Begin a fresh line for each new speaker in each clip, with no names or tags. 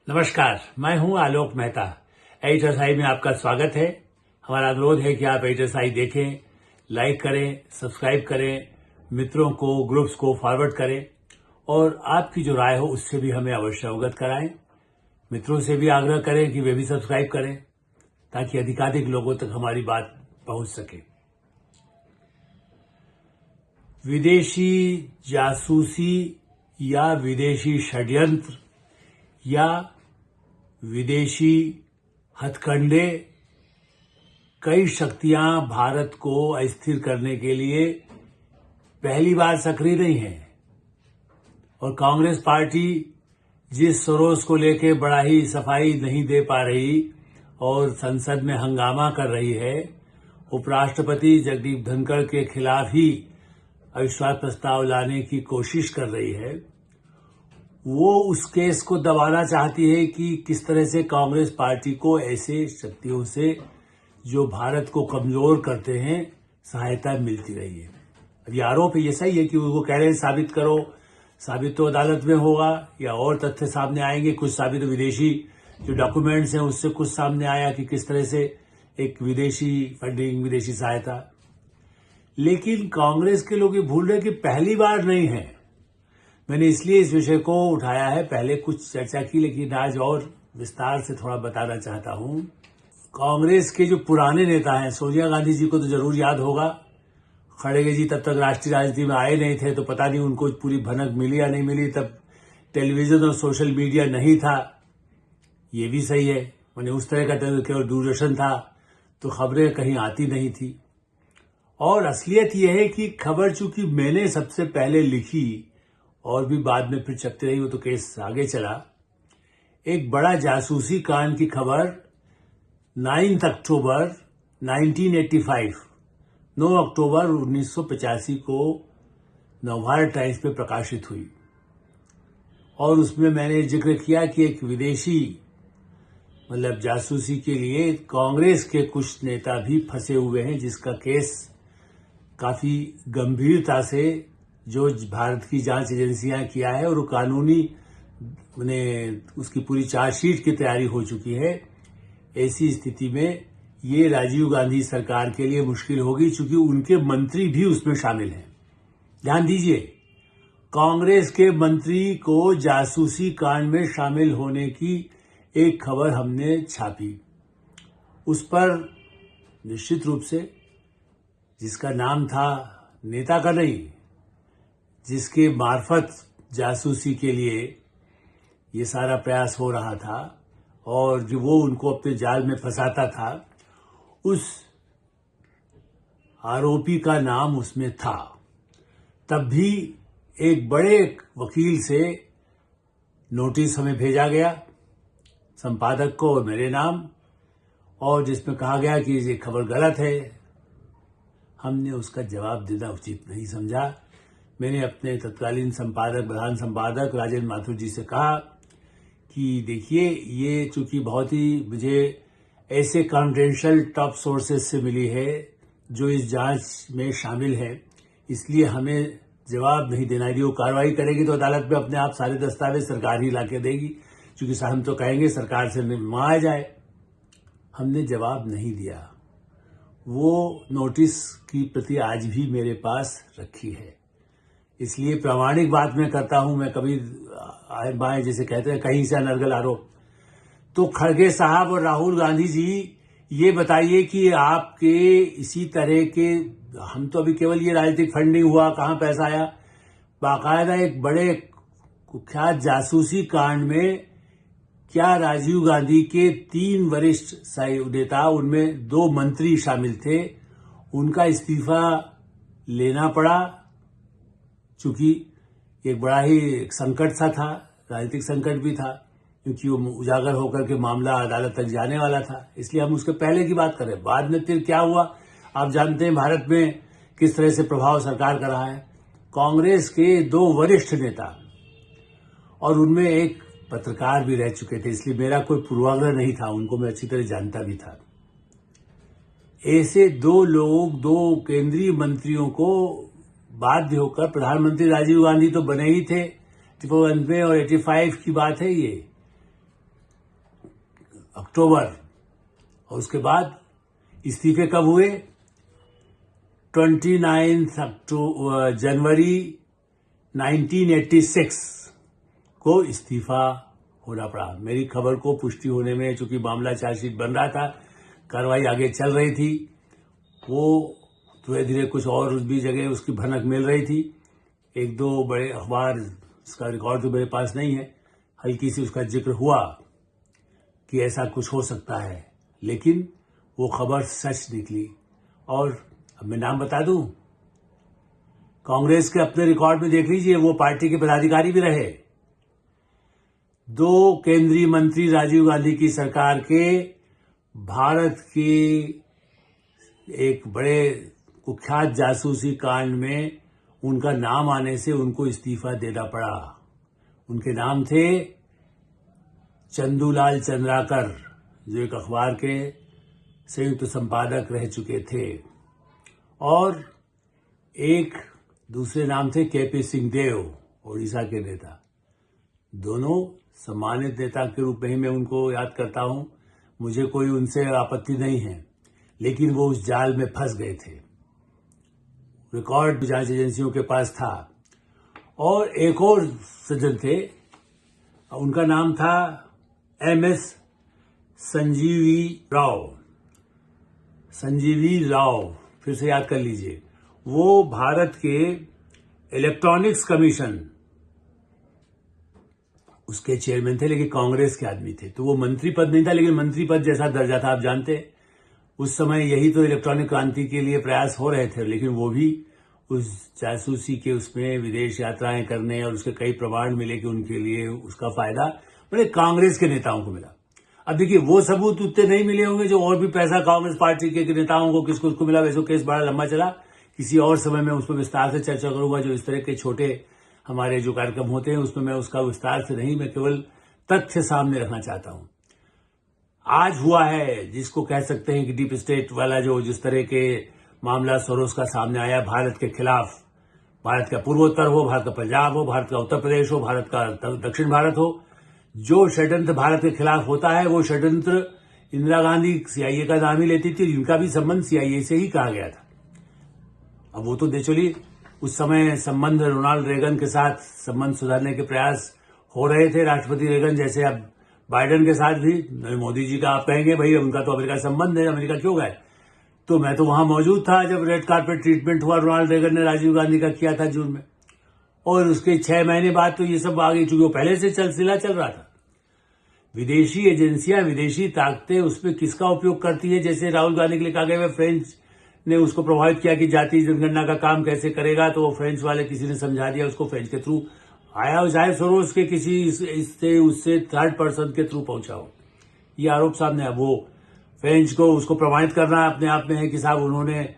नमस्कार, मैं हूं आलोक मेहता। एचएसआई में आपका स्वागत है। हमारा अनुरोध है कि आप एचएसआई देखें, लाइक करें, सब्सक्राइब करें, मित्रों को, ग्रुप्स को फॉरवर्ड करें और आपकी जो राय हो उससे भी हमें अवश्य अवगत कराएं। मित्रों से भी आग्रह करें कि वे भी सब्सक्राइब करें ताकि अधिकाधिक लोगों तक हमारी बात पहुंच सके। विदेशी जासूसी या विदेशी षड्यंत्र या विदेशी हथकंडे कई शक्तियां भारत को अस्थिर करने के लिए पहली बार सक्रिय नहीं है और कांग्रेस पार्टी जिस सरोस को लेकर बड़ा ही सफाई नहीं दे पा रही और संसद में हंगामा कर रही है, उपराष्ट्रपति जगदीप धनखड़ के खिलाफ ही अविश्वास प्रस्ताव लाने की कोशिश कर रही है, वो उस केस को दबाना चाहती है कि किस तरह से कांग्रेस पार्टी को ऐसे शक्तियों से जो भारत को कमजोर करते हैं सहायता मिलती रही है। अब ये आरोप ये सही है कि वो कह रहे हैं साबित करो, साबित तो अदालत में होगा या और तथ्य सामने आएंगे। कुछ साबित विदेशी जो डॉक्यूमेंट्स हैं उससे कुछ सामने आया कि किस तरह से एक विदेशी फंडिंग, विदेशी सहायता। लेकिन कांग्रेस के लोग ये भूल रहे कि पहली बार नहीं है। मैंने इसलिए इस विषय को उठाया है, पहले कुछ चर्चा की लेकिन आज और विस्तार से थोड़ा बताना चाहता हूं। कांग्रेस के जो पुराने नेता हैं, सोनिया गांधी जी को तो जरूर याद होगा। खड़गे जी तब तक राष्ट्रीय राजनीति में आए नहीं थे तो पता नहीं उनको पूरी भनक मिली या नहीं मिली। तब टेलीविजन और सोशल मीडिया नहीं था, ये भी सही है। मैंने उस तरह का केवल दूरदर्शन था तो खबरें कहीं आती नहीं थी। और असलियत यह है कि खबर चूंकि मैंने सबसे पहले लिखी और भी बाद में फिर चलती रही, वो तो केस आगे चला। एक बड़ा जासूसी कांड की खबर 9 अक्टूबर 1985, 9 अक्टूबर 1985 को नवभारत टाइम्स में प्रकाशित हुई और उसमें मैंने जिक्र किया कि एक विदेशी मतलब जासूसी के लिए कांग्रेस के कुछ नेता भी फंसे हुए हैं, जिसका केस काफी गंभीरता से जो भारत की जांच एजेंसियां किया है और कानूनी उसकी पूरी चार्जशीट की तैयारी हो चुकी है। ऐसी स्थिति में ये राजीव गांधी सरकार के लिए मुश्किल होगी क्योंकि उनके मंत्री भी उसमें शामिल हैं। ध्यान दीजिए, कांग्रेस के मंत्री को जासूसी कांड में शामिल होने की एक खबर हमने छापी। उस पर निश्चित रूप से जिसका नाम था, नेता का नहीं, जिसके मार्फत जासूसी के लिए ये सारा प्रयास हो रहा था और जो वो उनको अपने जाल में फंसाता था, उस आरोपी का नाम उसमें था। तब भी एक बड़े वकील से नोटिस हमें भेजा गया, संपादक को और मेरे नाम, और जिसमें कहा गया कि ये खबर गलत है। हमने उसका जवाब देना उचित नहीं समझा। मैंने अपने तत्कालीन संपादक, प्रधान संपादक राजेंद्र माथुर जी से कहा कि देखिए, ये चूंकि बहुत ही मुझे ऐसे कॉन्फिडेंशियल टॉप सोर्सेज से मिली है जो इस जांच में शामिल है, इसलिए हमें जवाब नहीं देना है। वो कार्रवाई करेगी तो अदालत में अपने आप सारे दस्तावेज सरकार ही लाके देगी, क्योंकि हम तो कहेंगे सरकार से मांगा जाए। हमने जवाब नहीं दिया। वो नोटिस की प्रति आज भी मेरे पास रखी है। इसलिए प्रामाणिक बात मैं करता हूं। मैं कभी आए बाएं, जैसे कहते हैं, कहीं से अनर्गल आरोप। तो खड़गे साहब और राहुल गांधी जी, ये बताइए कि आपके इसी तरह के, हम तो अभी केवल ये राजनीतिक फंडिंग हुआ, कहां पैसा आया, बाकायदा एक बड़े कुख्यात जासूसी कांड में क्या राजीव गांधी के 3 वरिष्ठ नेता, उनमें 2 मंत्री शामिल थे, उनका इस्तीफा लेना पड़ा चूंकि एक बड़ा ही संकट सा था, राजनीतिक संकट भी था, क्योंकि वो उजागर होकर के मामला अदालत तक जाने वाला था। इसलिए हम उसके पहले की बात करें। बाद में फिर क्या हुआ, आप जानते हैं भारत में किस तरह से प्रभाव सरकार का रहा है। कांग्रेस के 2 वरिष्ठ नेता और उनमें एक पत्रकार भी रह चुके थे, इसलिए मेरा कोई पूर्वाग्रह नहीं था, उनको मैं अच्छी तरह जानता भी था। ऐसे 2 लोग, 2 केंद्रीय मंत्रियों को बाध्य होकर, प्रधानमंत्री राजीव गांधी तो बने ही थे 1981 में और 85 की बात है ये, अक्टूबर, और उसके बाद इस्तीफे कब हुए? 29 जनवरी 1986 को इस्तीफा होना पड़ा। मेरी खबर को पुष्टि होने में, चूंकि मामला चार्जशीट बन रहा था, कार्रवाई आगे चल रही थी, वो धीरे धीरे कुछ और उस भी जगह उसकी भनक मिल रही थी। एक दो बड़े अखबार, इसका रिकॉर्ड तो मेरे पास नहीं है, हल्की सी उसका जिक्र हुआ कि ऐसा कुछ हो सकता है, लेकिन वो खबर सच निकली। और अब मैं नाम बता दूं, कांग्रेस के अपने रिकॉर्ड में देख लीजिए, वो पार्टी के पदाधिकारी भी रहे। 2 केंद्रीय मंत्री राजीव गांधी की सरकार के भारत के एक बड़े कुख्यात जासूसी कांड में उनका नाम आने से उनको इस्तीफा देना पड़ा। उनके नाम थे चंदूलाल चंद्राकर, जो एक अखबार के संयुक्त संपादक रह चुके थे, और एक दूसरे नाम थे केपी सिंह देव, ओडिशा के नेता। दोनों सम्मानित नेता के रूप में ही मैं उनको याद करता हूं, मुझे कोई उनसे आपत्ति नहीं है, लेकिन वो उस जाल में फंस गए थे। रिकॉर्ड जांच एजेंसियों के पास था। और एक और सज्जन थे, उनका नाम था MS संजीवी राव, फिर से याद कर लीजिए। वो भारत के इलेक्ट्रॉनिक्स कमीशन, उसके चेयरमैन थे, लेकिन कांग्रेस के आदमी थे। तो वो मंत्री पद नहीं था, लेकिन मंत्री पद जैसा दर्जा था। आप जानते, उस समय यही तो इलेक्ट्रॉनिक क्रांति के लिए प्रयास हो रहे थे, लेकिन वो भी उस जासूसी के उसमें विदेश यात्राएं करने, और उसके कई प्रमाण मिले कि उनके लिए उसका फायदा बड़े कांग्रेस के नेताओं को मिला। अब देखिए, वो सबूत उतने नहीं मिले होंगे जो और भी पैसा कांग्रेस पार्टी के नेताओं को किसको मिला। वैसे केस बड़ा लंबा चला, किसी और समय में उस पर विस्तार से चर्चा करूंगा। जो इस तरह के छोटे हमारे जो कार्यक्रम होते हैं, उसमें मैं उसका विस्तार से नहीं, मैं केवल तथ्य सामने रखना चाहता हूं। आज हुआ है, जिसको कह सकते हैं कि डीप स्टेट वाला जो जिस तरह के मामला सोरोस का सामने आया भारत के खिलाफ, भारत का पूर्वोत्तर हो, भारत का पंजाब हो, भारत का उत्तर प्रदेश हो, भारत का दक्षिण भारत हो, जो षड्यंत्र भारत के खिलाफ होता है, वो षड्यंत्र इंदिरा गांधी CIA का नाम ही लेती थी, जिनका भी संबंध CIA से ही कहा गया था। अब वो तो चलिए, उस समय संबंध रोनाल्ड रेगन के साथ संबंध सुधारने के प्रयास हो रहे थे, राष्ट्रपति रेगन जैसे। अब बाइडेन के साथ भी मोदी जी का आप कहेंगे भाई उनका तो अमेरिका संबंध है, अमेरिका क्यों गए। तो मैं तो वहां मौजूद था जब रेड कार्पेट ट्रीटमेंट हुआ रोनाल्ड रेगन ने राजीव गांधी का किया था जून में, और उसके 6 महीने बाद तो ये सब आ गई, चूंकि वो पहले से सिलसिला चल रहा था। विदेशी एजेंसियां, विदेशी ताकतें उसमें किसका उपयोग करती है, जैसे राहुल गांधी के लिए कहा गया फ्रेंच ने उसको प्रभावित किया कि जातीय जनगणना का काम कैसे करेगा, तो वो फ्रेंच वाले किसी ने समझा दिया उसको, फ्रेंच के थ्रू आया, चाहे सोरोस के किसी इससे उससे थर्ड पर्सन के थ्रू पहुंचा हो, ये आरोप सामने है। वो फ्रेंच को उसको प्रमाणित करना अपने आप में है कि साहब उन्होंने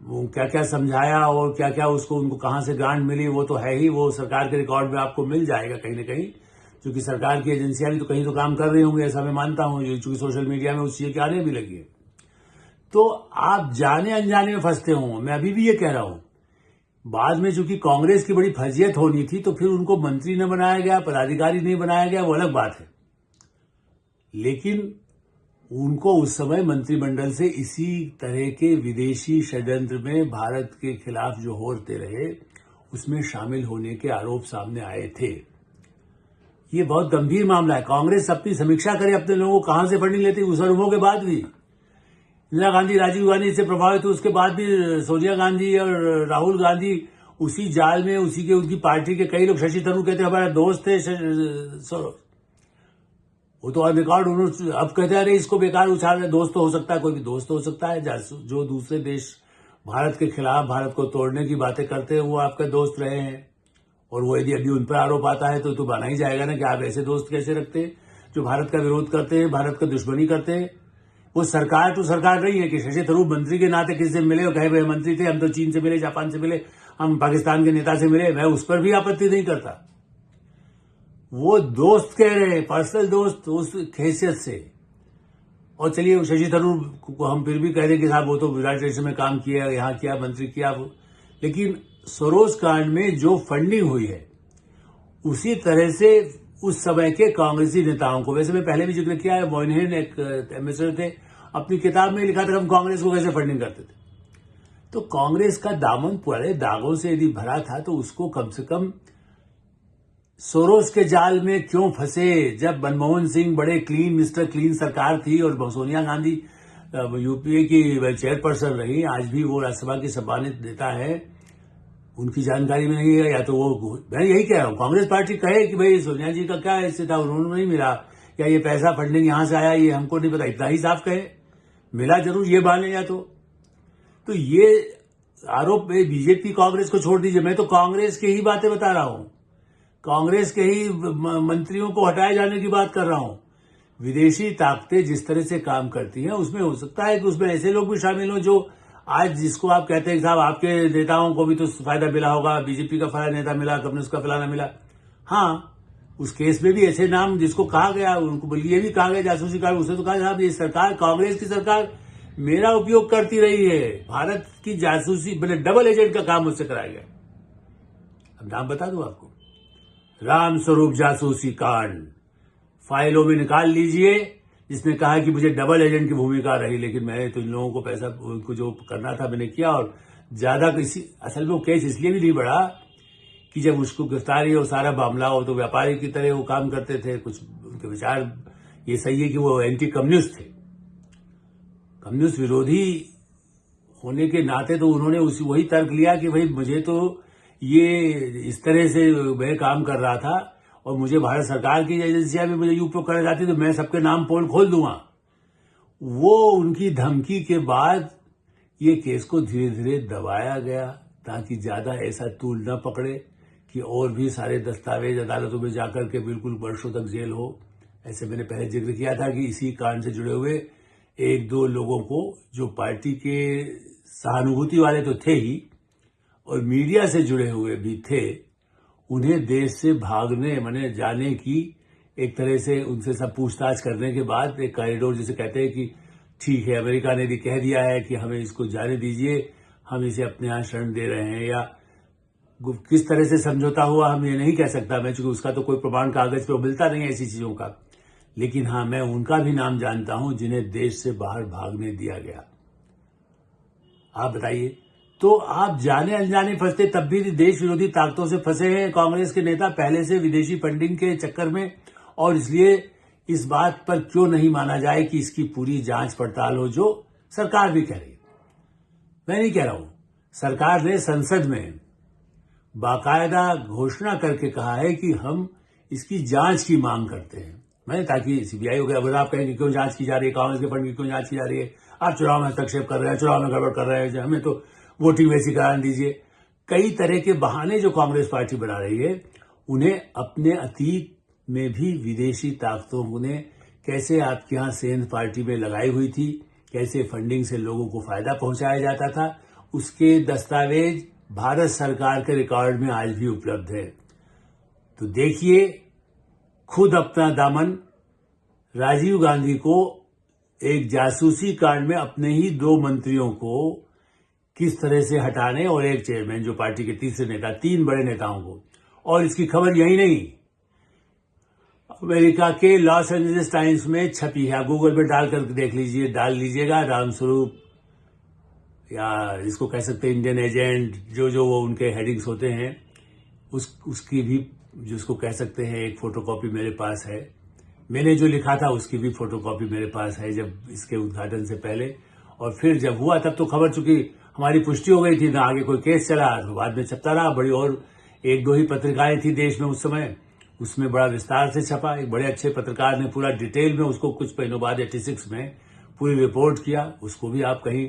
क्या क्या समझाया और क्या क्या उसको उनको कहां से ग्रांट मिली, वो तो है ही, वो सरकार के रिकॉर्ड में आपको मिल जाएगा कहीं ना कहीं, क्योंकि सरकार की एजेंसियां भी तो कहीं तो काम कर रही होंगी, ऐसा मैं मानता हूं, क्योंकि सोशल मीडिया में उस चीज की आने भी लगी है। तो आप जाने अनजाने में फंसते हो। मैं अभी भी ये कह रहा हूं, बाद में चूंकि कांग्रेस की बड़ी फर्जियत होनी थी, तो फिर उनको मंत्री न बनाया गया, पदाधिकारी नहीं बनाया गया, वो अलग बात है, लेकिन उनको उस समय मंत्रिमंडल से इसी तरह के विदेशी षड्यंत्र में भारत के खिलाफ जो होते रहे, उसमें शामिल होने के आरोप सामने आए थे। ये बहुत गंभीर मामला है। कांग्रेस अपनी समीक्षा करे, अपने लोगों को कहां से फंडिंग लेती, उस अनुभव के बाद भी इंदिरा गांधी, राजीव गांधी से प्रभावित हुई, उसके बाद भी सोनिया गांधी और राहुल गांधी उसी जाल में, उसी के उनकी पार्टी के कई लोग, शशि थरूर कहते हमारे दोस्त थे, वो तो रिकॉर्ड उन्होंने अब कहते हैं इसको बेकार उछाल रहे, दोस्त तो हो सकता है, कोई भी दोस्त हो सकता है, जो दूसरे देश भारत के खिलाफ, भारत को तोड़ने की बातें करते हैं, वो आपके दोस्त रहे हैं। और वो यदि अभी उन पर आरोप आता है तो बना ही जाएगा ना कि आप ऐसे दोस्त कैसे रखते हैं जो भारत का विरोध करते हैं, भारत का दुश्मनी करते हैं। वो सरकार तो सरकार नहीं है कि शशि थरूर मंत्री के नाते किसी से मिले और कहे भाई मंत्री थे, हम तो चीन से मिले, जापान से मिले, हम पाकिस्तान के नेता से मिले, मैं उस पर भी आपत्ति नहीं करता। वो दोस्त कह रहे हैं, पर्सनल दोस्त उस हैसियत से। और चलिए शशि थरूर को हम फिर भी कह रहे कि साहब वो तो विराट रेशन में काम किया, यहां किया, मंत्री किया, लेकिन सोरोस कांड में जो फंडिंग हुई है, उसी तरह से उस समय के कांग्रेसी नेताओं को। वैसे मैं पहले भी जिक्र किया है, मोइनहेन एक एम्बेसडर थे, अपनी किताब में लिखा था हम कांग्रेस को कैसे फंडिंग करते थे। तो कांग्रेस का दामन पुराने दागों से यदि भरा था तो उसको कम से कम सोरोस के जाल में क्यों फंसे। जब मनमोहन सिंह बड़े क्लीन मिस्टर क्लीन सरकार थी और सोनिया गांधी यूपीए की चेयरपर्सन रही, आज भी वो राज्यसभा की सम्मानित नेता है, उनकी जानकारी में नहीं है। या तो वो, मैं यही कह रहा हूं, कांग्रेस पार्टी कहे कि भाई सोनिया जी का क्या ऐसे था, उन्होंने नहीं मिला, या ये पैसा फंडिंग यहां से आया ये हमको नहीं पता, इतना ही साफ कहे, मिला जरूर ये माने। या तो ये आरोप बीजेपी कांग्रेस को छोड़ दीजिए, मैं तो कांग्रेस की ही बातें बता रहा हूं, कांग्रेस के ही मंत्रियों को हटाए जाने की बात कर रहा हूं। विदेशी ताकतें जिस तरह से काम करती हैं उसमें हो सकता है कि उसमें ऐसे लोग भी शामिल हों जो आज जिसको आप कहते हैं कि साहब आपके नेताओं को भी तो फायदा मिला होगा, बीजेपी का फलाना नेता मिला, कम्युनिस्ट का फलाना मिला। हाँ, उस केस में भी ऐसे नाम जिसको कहा गया, उनको बल्कि ये भी कहा गया जासूसी कार, उसे तो कहा साहब ये सरकार, कांग्रेस की सरकार मेरा उपयोग करती रही है, भारत की जासूसी मतलब डबल एजेंट का काम मुझसे कराया गया। अब नाम बता दूं आपको, राम स्वरूप जासूसी कांड फाइलों में निकाल लीजिए, जिसने कहा कि मुझे डबल एजेंट की भूमिका रही, लेकिन मैंने तो इन लोगों को पैसा, उनको जो करना था मैंने किया। और ज्यादा किसी, असल में वो केस इसलिए भी नहीं बढ़ा कि जब उसको गिरफ्तारी और सारा मामला हो तो व्यापारी की तरह वो काम करते थे। कुछ उनके विचार ये सही है कि वो एंटी कम्युनिस्ट थे, कम्युनिस्ट विरोधी होने के नाते तो उन्होंने वही तर्क लिया कि भाई मुझे तो ये इस तरह से मैं काम कर रहा था और मुझे भारत सरकार की एजेंसियां भी मुझे उपयोग करना चाहती तो मैं सबके नाम पोल खोल दूंगा। वो उनकी धमकी के बाद ये केस को धीरे धीरे दबाया गया ताकि ज्यादा ऐसा तूल न पकड़े कि और भी सारे दस्तावेज अदालतों में जाकर के बिल्कुल वर्षों तक जेल हो। ऐसे मैंने पहले जिक्र किया था कि इसी कांड से जुड़े हुए एक दो लोगों को, जो पार्टी के सहानुभूति वाले तो थे ही और मीडिया से जुड़े हुए भी थे, उन्हें देश से भागने माने जाने की एक तरह से उनसे सब पूछताछ करने के बाद एक कॉरिडोर, जिसे कहते हैं कि ठीक है अमेरिका ने भी कह दिया है कि हमें इसको जाने दीजिए, हम इसे अपने यहां शरण दे रहे हैं, या किस तरह से समझौता हुआ हम ये नहीं कह सकता मैं, चूंकि उसका तो कोई प्रमाण कागज पे मिलता नहीं है ऐसी चीजों का। लेकिन हाँ, मैं उनका भी नाम जानता हूं जिन्हें देश से बाहर भागने दिया गया। आप बताइए, तो आप जाने अनजाने फंसते तब भी देश विरोधी ताकतों से फंसे हैं कांग्रेस के नेता पहले से विदेशी फंडिंग के चक्कर में, और इसलिए इस बात पर क्यों नहीं माना जाए कि इसकी पूरी जांच पड़ताल हो, जो सरकार भी कह रही है। मैं नहीं कह रहा हूं, सरकार ने संसद में बाकायदा घोषणा करके कहा है कि हम इसकी जांच की मांग करते हैं। मैं ताकि सीबीआई वगैरह, अगर आप कहेंगे क्यों जांच की जा रही है, कांग्रेस के फंड की क्यों जांच की जा रही है, आप चुनाव में हस्तक्षेप कर रहे हैं, चुनाव में गड़बड़ कर रहे हैं, हमें तो वोटिंग वैसी करा दीजिए। कई तरह के बहाने जो कांग्रेस पार्टी बना रही है, उन्हें अपने अतीत में भी विदेशी ताकतों ने कैसे आपके यहां सेंध पार्टी में लगाई हुई थी, कैसे फंडिंग से लोगों को फायदा पहुंचाया जाता था, उसके दस्तावेज भारत सरकार के रिकॉर्ड में आज भी उपलब्ध है। तो देखिए, खुद अपना दामन राजीव गांधी को एक जासूसी कांड में अपने ही 2 मंत्रियों को किस तरह से हटाने, और एक चेयरमैन जो पार्टी के तीसरे नेता, 3 बड़े नेताओं को। और इसकी खबर यही नहीं, अमेरिका के लॉस एंजलिस टाइम्स में छपी है, गूगल पे डालकर देख लीजिए, डाल लीजिएगा रामस्वरूप, या इसको कह सकते हैं इंडियन एजेंट, जो वो उनके हेडिंग्स होते हैं, उसकी भी जिसको कह सकते हैं एक फोटोकॉपी मेरे पास है। मैंने जो लिखा था उसकी भी फोटोकॉपी मेरे पास है, जब इसके उद्घाटन से पहले। और फिर जब हुआ तब तो खबर, चूंकि हमारी पुष्टि हो गई थी ना, आगे कोई केस चला तो बाद में छपता रहा। बड़ी और 1-2 ही पत्रिकाएं थी देश में उस समय, उसमें बड़ा विस्तार से छपा। एक बड़े अच्छे पत्रकार ने पूरा डिटेल में उसको कुछ महीनों बाद 86 में पूरी रिपोर्ट किया, उसको भी आप कहीं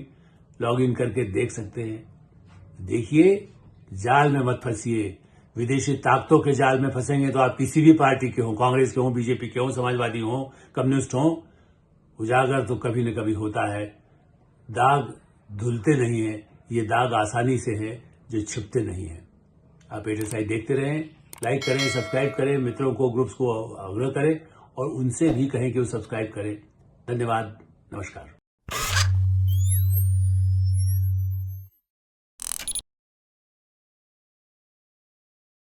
लॉग इन करके देख सकते हैं। देखिए, जाल में मत फंसिए, विदेशी ताकतों के जाल में फंसेंगे तो आप किसी भी पार्टी के हों, कांग्रेस के हों, बीजेपी के हों, समाजवादी हों, कम्युनिस्ट हों, उजागर तो कभी न कभी होता है। दाग धुलते नहीं है, ये दाग आसानी से है जो छिपते नहीं है। आप एटरसाइड देखते रहें, लाइक करें, सब्सक्राइब करें, मित्रों को, ग्रुप्स को आग्रह करें और उनसे भी कहें कि वो सब्सक्राइब करें। धन्यवाद, नमस्कार।